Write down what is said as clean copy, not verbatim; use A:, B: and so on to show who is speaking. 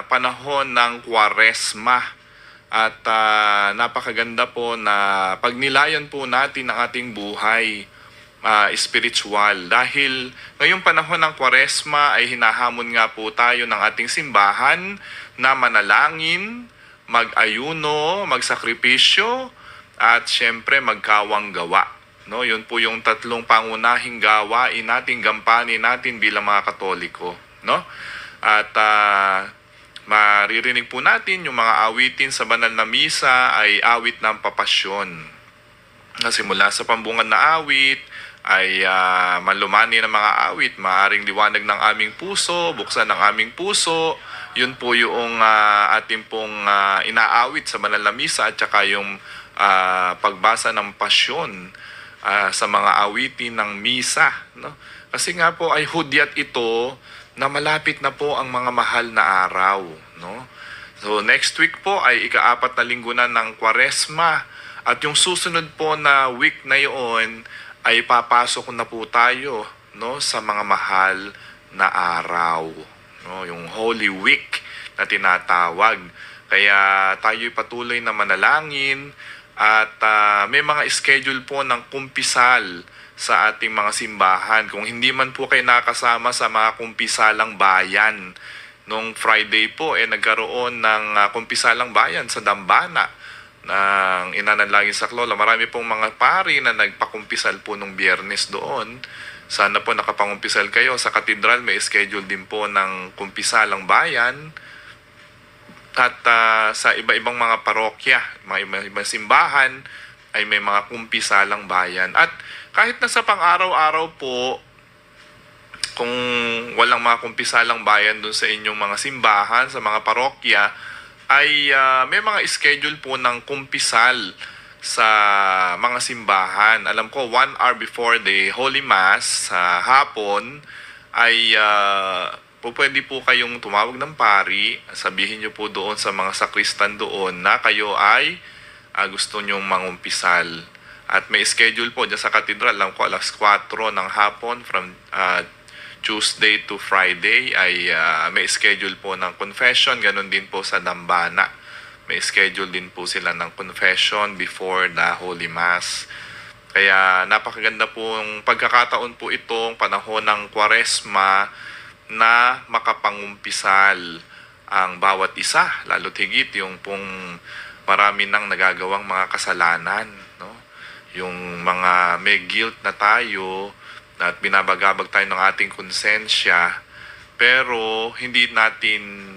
A: panahon ng Kwaresma. At napakaganda po na pagnilayan po natin ang ating buhay spiritual. Dahil ngayong panahon ng Kwaresma ay hinahamon nga po tayo ng ating simbahan na manalangin, mag-ayuno, magsakripisyo, at syempre magkawang gawa. No, yun po yung tatlong pangunahing gawain natin, gampanin natin bilang mga Katoliko, no? At maririnig po natin yung mga awitin sa banal na misa ay awit ng papasyon. Kasi mula sa pambungan na awit ay malumani ng mga awit, maaring liwanag ng aming puso, buksan ng aming puso. Yun po yung ating pong inaawit sa banal na misa at saka yung pagbasa ng pasyon sa mga awitin ng misa, no? Kasi nga po ay hudyat ito na malapit na po ang mga mahal na araw, no? So next week po ay ika-4 na linggo na ng Kwaresma at yung susunod po na week na iyon ay papasok na po tayo, no, sa mga mahal na araw, no? Yung Holy Week na tinatawag. Kaya tayo'y patuloy na manalangin. At may mga schedule po ng kumpisal sa ating mga simbahan. Kung hindi man po kayo nakasama sa mga kumpisalang bayan, nung Friday po nagkaroon ng kumpisalang bayan sa Dambana ng Inanalangin sa Clola. Marami pong mga pari na nagpakumpisal po nung Biyernes doon. Sana po nakapangumpisal kayo. Sa katedral may schedule din po ng kumpisalang bayan. At sa iba-ibang mga parokya, mga ibang simbahan, ay may mga kumpisalang bayan. At kahit na sa pang-araw-araw po, kung walang mga kumpisalang bayan dun sa inyong mga simbahan, sa mga parokya, ay may mga schedule po ng kumpisal sa mga simbahan. Alam ko, 1 hour before the Holy Mass sa hapon, ay pwede po kayong tumawag ng pari, sabihin nyo po doon sa mga sakristan doon na kayo ay gusto nyong mangumpisal. At may schedule po dyan sa katedral, alam ko alas 4 ng hapon from Tuesday to Friday ay may schedule po ng confession. Ganon din po sa Dambana. May schedule din po sila ng confession before the Holy Mass. Kaya napakaganda pong pagkakataon po itong panahon ng Kwaresma na makapangumpisal ang bawat isa, lalo't higit yung pong marami nang nagagawang mga kasalanan, no? Yung mga may guilt na tayo at binabagabag tayo ng ating konsensya, pero hindi natin